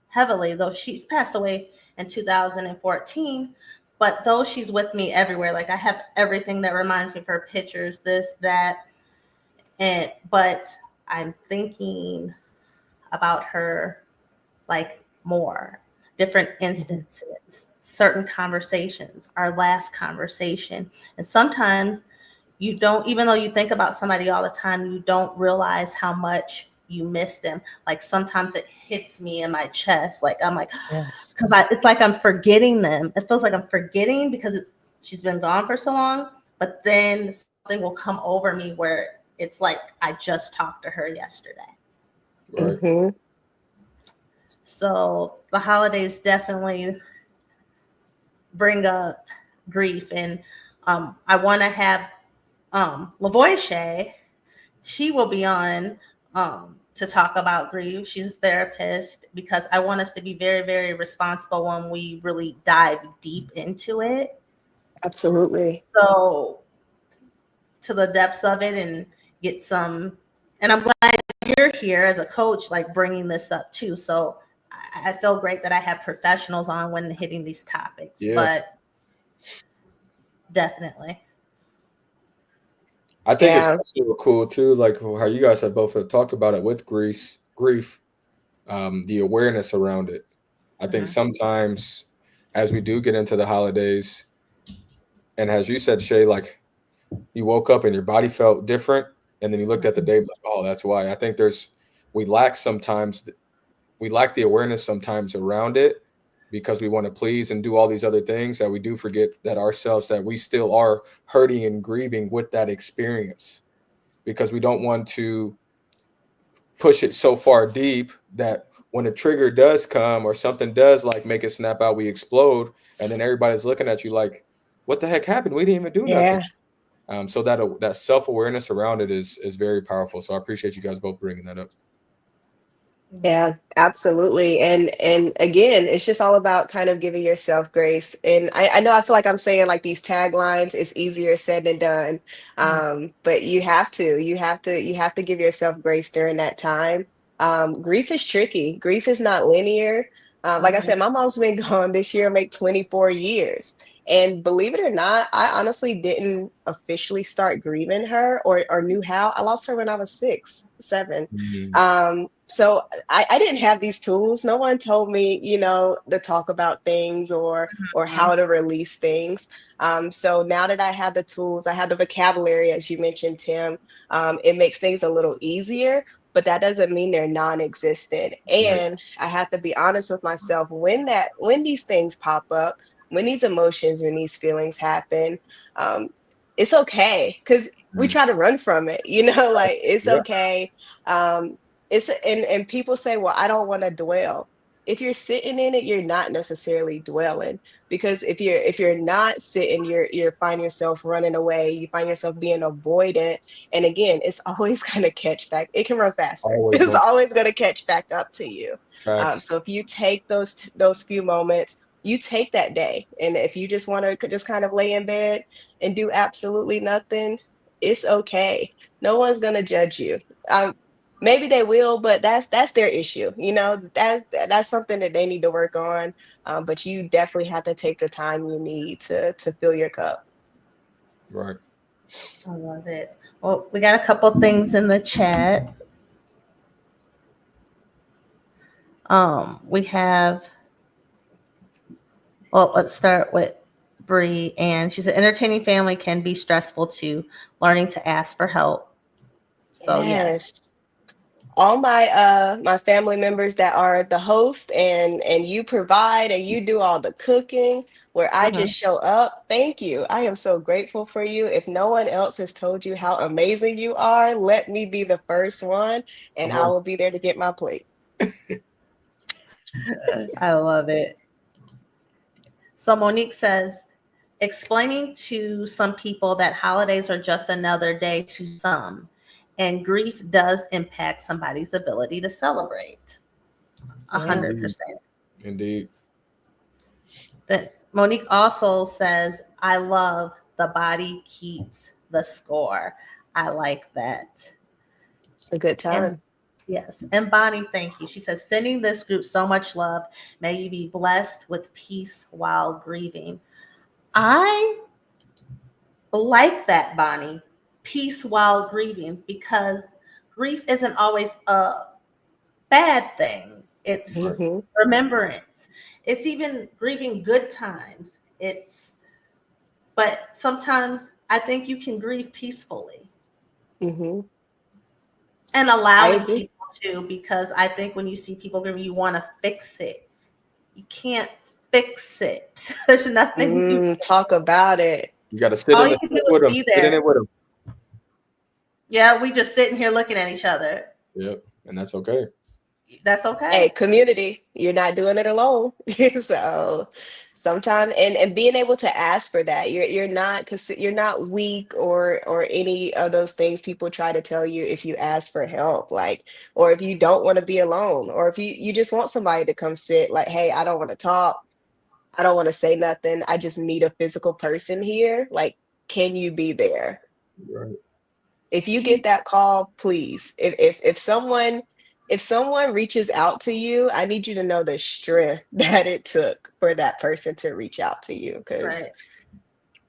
heavily, though she's passed away in 2014. But though she's with me everywhere, like I have everything that reminds me of her, pictures, this, that, but I'm thinking about her like more, different instances, certain conversations, our last conversation. And sometimes you don't, even though you think about somebody all the time, you don't realize how much you miss them. Like sometimes it hits me in my chest. Like I'm like, Yes. because it's like I'm forgetting them. It feels like I'm forgetting because she's been gone for so long. But then something will come over me where it's like I just talked to her yesterday. Right. Mm-hmm. So the holidays definitely bring up grief, and I want to have Lavoie. She will be on to talk about grief. She's a therapist because I want us to be very, very responsible when we really dive deep into it. Absolutely. So to the depths of it and get some, and I'm glad you're here as a coach, like bringing this up too. So I feel great that I have professionals on when hitting these topics, but definitely. I think it's also cool too, like how you guys have both talked about it with grief, the awareness around it. I think sometimes as we do get into the holidays, and as you said, Shay, like you woke up and your body felt different, and then you looked at the day like, oh, that's why. I think we lack the awareness sometimes around it because we want to please and do all these other things that we do forget that ourselves, that we still are hurting and grieving with that experience, because we don't want to push it so far deep that when a trigger does come or something does like make it snap out, we explode, and then everybody's looking at you like, what the heck happened? We didn't even do nothing. So that self-awareness around it is very powerful. So I appreciate you guys both bringing that up. Yeah, absolutely. And again, it's just all about kind of giving yourself grace. And I know I feel like I'm saying like these taglines, it's easier said than done. But you have to give yourself grace during that time. Grief is tricky. Grief is not linear. Like I said, my mom's been gone this year, make 24 years. And believe it or not, I honestly didn't officially start grieving her or knew how. I lost her when I was 6, 7. So I didn't have these tools. No one told me, to talk about things or how to release things. So now that I have the tools, I have the vocabulary, as you mentioned, Tim, it makes things a little easier, but that doesn't mean they're non-existent. Right. And I have to be honest with myself when these things pop up, when these emotions and these feelings happen, it's okay because we try to run from it, like it's Yeah. okay. And people say, well, I don't want to dwell. If you're sitting in it, you're not necessarily dwelling, because if you're not sitting, you find yourself running away, you find yourself being avoidant. And again, it's always gonna catch back. It can run faster. Always It's going. always gonna catch back up to you. Facts. So if you take those few moments, you take that day, and if you just want to just kind of lay in bed and do absolutely nothing, it's okay. No one's gonna judge you. Maybe they will, but that's their issue. That's something that they need to work on. But you definitely have to take the time you need to fill your cup. Right. I love it. Well, we got a couple things in the chat. We have, well, let's start with Bree, and she said entertaining family can be stressful too. Learning to ask for help. So yes. Yes. All my family members that are the host and you provide and you do all the cooking where I Mhm. just show up. Thank you. I am so grateful for you. If no one else has told you how amazing you are, let me be the first one and Come I on. will be there to get my plate. I love it. So Monique says, explaining to some people that holidays are just another day to some, and grief does impact somebody's ability to celebrate. Yeah. 100%. Indeed. That Monique also says, I love the body keeps the score. I like that. It's a good And time. yes, and Bonnie, thank you. She says, sending this group so much love. May you be blessed with peace while grieving. I like that, Bonnie. Peace while grieving, because grief isn't always a bad thing. Right. It's Hmm. remembrance. It's even grieving good times. But sometimes I think you can grieve peacefully Hmm. and I allowing agree. people to, because I think when you see people grieving, you want to fix it. You can't fix it. There's nothing you Talk about it. You got to sit all in you it can do is with them. be Sit in there. it with them. Yeah, we just sitting here looking at each other. Yep. And that's okay. That's Hey, okay. community, you're not doing it alone. So sometimes and being able to ask for that, you're not because you're not weak or any of those things people try to tell you if you ask for help, like, or if you don't want to be alone, or if you just want somebody to come sit, like, hey, I don't want to talk, I don't want to say nothing, I just need a physical person here. Like, can you be there? Right. If you get that call, please. If someone reaches out to you, I need you to know the strength that it took for that person to reach out to you. Because, Right.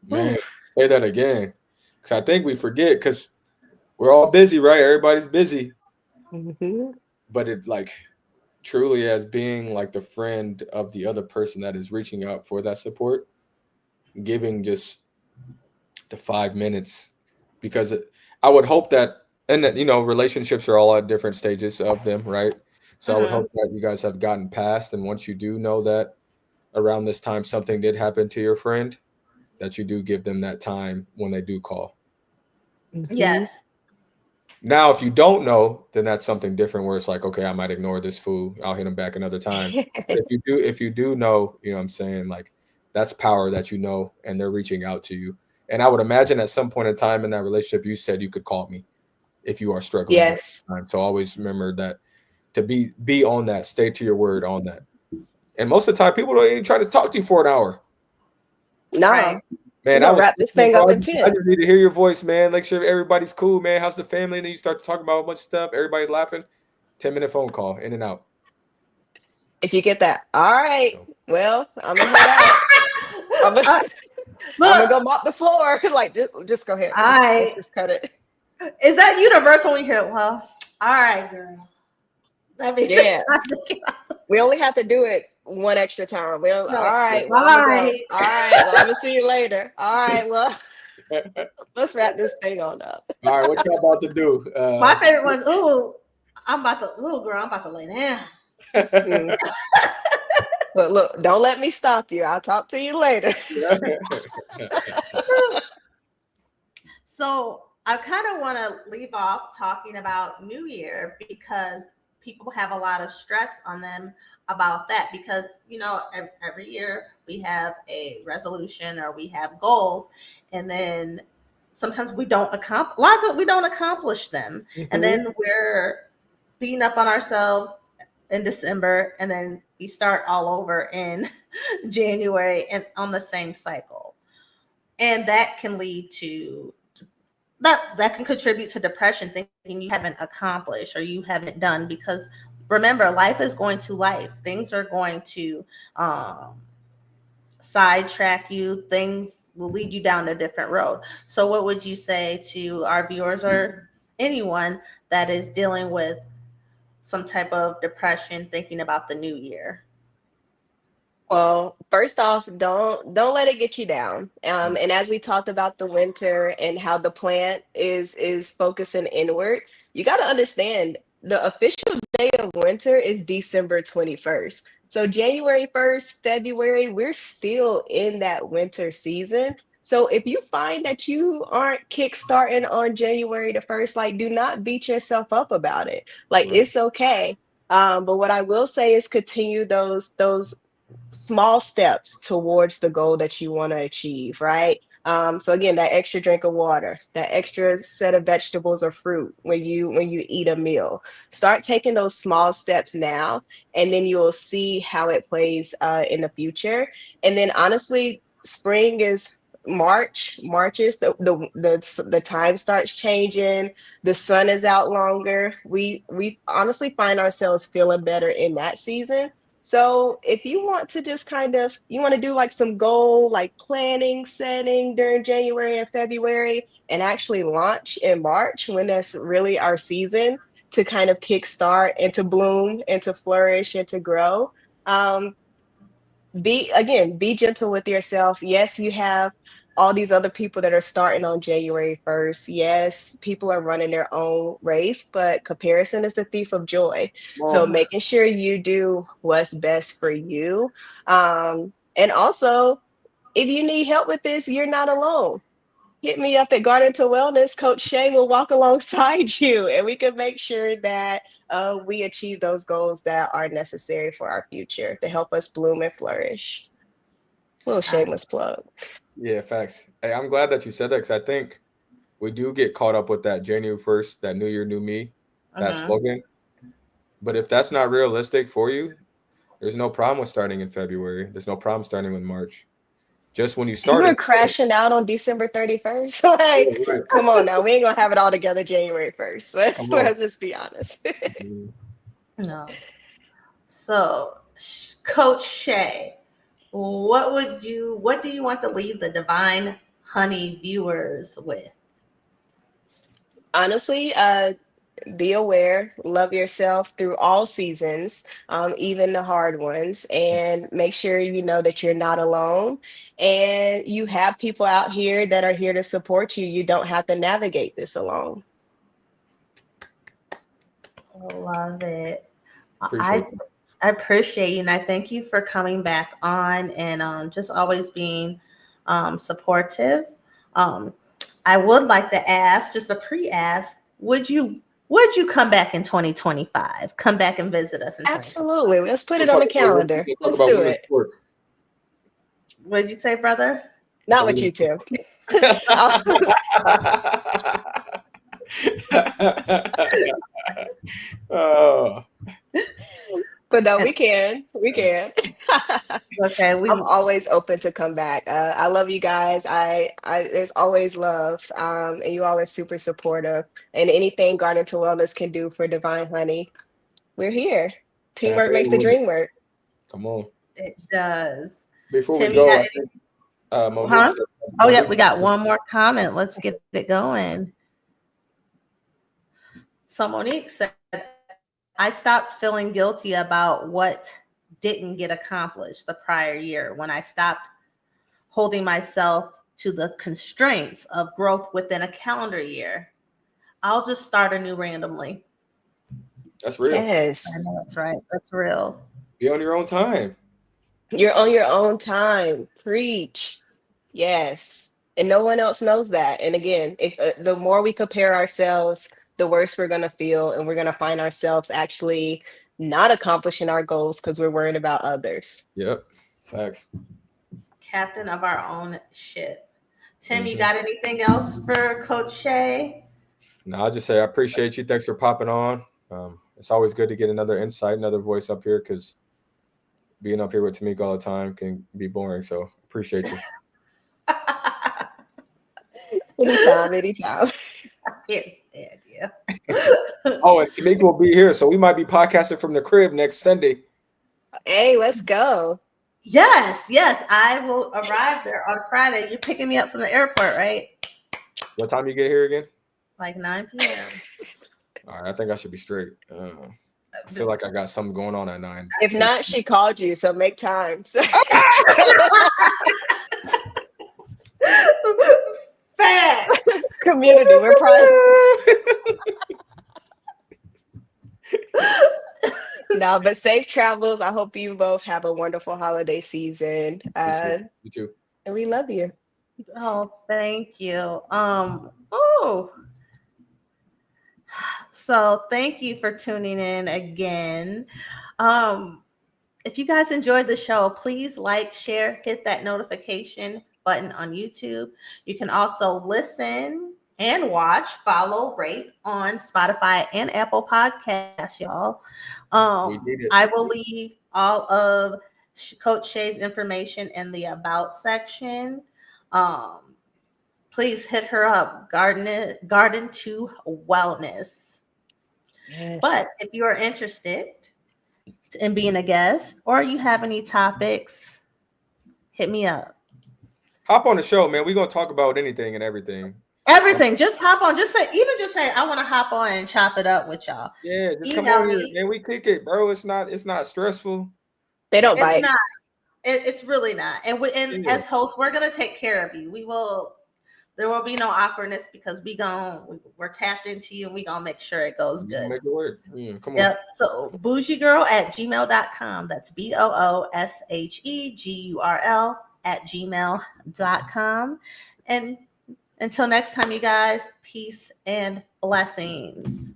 Man, say that again. Because I think we forget because we're all busy, right? Everybody's busy. But it like truly as being like the friend of the other person that is reaching out for that support, giving just the 5 minutes because I would hope that and that relationships are all at different stages of them, right? So I would Mhm. hope that you guys have gotten past, and once you do know that around this time something did happen to your friend, that you do give them that time when they do call. Yes. Now if you don't know, then that's something different where it's like, okay, I might ignore this fool, I'll hit him back another time. But if you do know, what I'm saying, like, that's power that and they're reaching out to you. And I would imagine at some point in time in that relationship you said you could call me if you are struggling during Yes. that time. So always remember that, to be on that, stay to your word on that. And most of the time people don't even try to talk to you for an hour. Right. No, we're Man, I gonna was wrap this thinking, thing bro, up I in just, I 10. just need to hear your voice, man. Make sure everybody's cool, man. How's the family? And then you start talking about a bunch of stuff. Everybody's laughing. 10-minute phone call, in and out. If you get that, all right. So Well, I'm gonna head out. I'm gonna Uh, I'm gonna look, go mop the floor. Like, just go ahead. Let's I just cut it. is that universal when you hear, well, all right, girl. That means Yeah. it's time to get out. We only have to do it one extra time. Well, No. all yeah. right. Well, I'm gonna go. Bye. All right. Well, I'm gonna see you later. All right. Well, let's wrap this thing on up. All right, what y'all about to do? My favorite one's, I'm about to lay down. Mm. But look, don't let me stop you. I'll talk to you later. So I kind of want to leave off talking about New Year, because people have a lot of stress on them about that, because every year we have a resolution or we have goals, and then sometimes we don't accomplish lots of we don't accomplish them, and Hmm. then we're beating up on ourselves in December, and then we start all over in January and on the same cycle, and that can lead to that can contribute to depression, thinking you haven't accomplished or you haven't done, because remember, life is going to life. Things are going to um, sidetrack you. Things will lead you down a different road. So what would you say to our viewers or anyone that is dealing with some type of depression thinking about the new year? Well, first off, don't let it get you down. And as we talked about the winter and how the plant is focusing inward, you got to understand the official day of winter is December 21st. So January 1st, February, we're still in that winter season. So if you find that you aren't kickstarting on January the 1st, like do not beat yourself up about it. Like Right. it's okay. But what I will say is continue those small steps towards the goal that you want to achieve, right? So again, that extra drink of water, that extra set of vegetables or fruit when you eat a meal. Start taking those small steps now, and then you'll see how it plays in the future. And then honestly, spring is March. March is the time starts changing. The sun is out longer. We honestly find ourselves feeling better in that season. So if you want to just you want to do like some goal like planning setting during January and February and actually launch in March when that's really our season to kind of kickstart and to bloom and to flourish and to grow. Um, be gentle with yourself. Yes, you have all these other people that are starting on January 1st. Yes, people are running their own race, but comparison is the thief of joy. So Well, making sure you do what's best for you. And also, if you need help with this, you're not alone. Hit me up at Garden to Wellness. Coach Shay will walk alongside you, and we can make sure that we achieve those goals that are necessary for our future to help us bloom and flourish. Little shameless plug. yeah, facts. Hey, I'm glad that you said that because I think we do get caught up with that January 1st, that New Year, New Me, that Mhm. slogan. But if that's not realistic for you, there's no problem with starting in February. There's no problem starting in March. Just when you You start were in crashing out on December 31st. Like, yeah, right. come on now. We ain't gonna have it all together January 1st. Come on. Let's just be honest. Mhm. No. So, Coach Shay, what do you want to leave the Divine Honey viewers with? Honestly, be aware, love yourself through all seasons, even the hard ones, and make sure you know that you're not alone and you have people out here that are here to support you. You don't have to navigate this alone. Love it. Appreciate I I appreciate you, and I thank you for coming back on and just always being supportive. Um, I would like to ask, just a pre-ask, would you come back in 2025? Come back and visit us in 2025. Absolutely. Let's put We'll it on talk the about calendar. we'll talk Let's about do women's it. sport. What did you say, brother? Not So with we you, Tim. oh, But no, we can. We can. Okay, I'm always open to come back. I love you guys. There's always love, and you all are super supportive. And anything Garden to Wellness can do for Divine Honey, we're here. tap Teamwork makes in the with it. dream work. Come on. it does. Before we Tim, you go, got I think Monique huh? said Oh yeah, Monique. we got one more comment. Let's get it going. So Monique said, I stopped feeling guilty about what didn't get accomplished the prior year when I stopped holding myself to the constraints of growth within a calendar year. I'll just start anew randomly. That's real. I Yes. know that's right. That's real. Be on your own time. You're on your own time. Preach. Yes. And no one else knows that. And again, if the more we compare ourselves, the worse we're going to feel. And we're going to find ourselves actually not accomplishing our goals because we're worried about others. Yep. Facts. Captain of our own ship. Tim, you Mm-hmm. got anything else for Coach Shay? No, I'll just say I appreciate you. Thanks for popping on. It's always good to get another insight, another voice up here because being up here with Tamika all the time can be boring. So appreciate you. Anytime, anytime. Yes, yeah. Oh, and Tamika will be here. So we might be podcasting from the crib next Sunday. Hey, let's go. Yes. I will arrive there on Friday. You're picking me up from the airport, right? What time you get here again? Like 9 p.m. All right. I think I should be straight. I feel like I got something going on at 9. If not, she called you, so make time. So- Facts. Community, we're proud. No, but safe travels. I hope you both have a wonderful holiday season. You too. And we love you. Oh, thank you. Oh. So thank you for tuning in again. If you guys enjoyed the show, please like, share, hit that notification button on YouTube. You can also listen and watch, follow, rate on Spotify and Apple Podcasts, y'all. We did it. I will leave all of Coach Shay's information in the About section. Please hit her up, Garden to Wellness. Yes. But if you are interested in being a guest or you have any topics, hit me up. Hop on the show, man. We're gonna talk about anything and everything. Everything. Just hop on. Just say, I want to hop on and chop it up with y'all. Yeah, just come Email on here, me. man. We kick it, bro. It's not stressful. They don't It's bite. not. It's really not. And Yeah. as hosts, we're gonna take care of you. There will be no awkwardness because we're tapped into you and we gonna make sure it goes good. Make it work. Yeah, come on. Yep. So bougiegirl@gmail.com. That's BOOSHEGURL@gmail.com. And until next time, you guys, peace and blessings.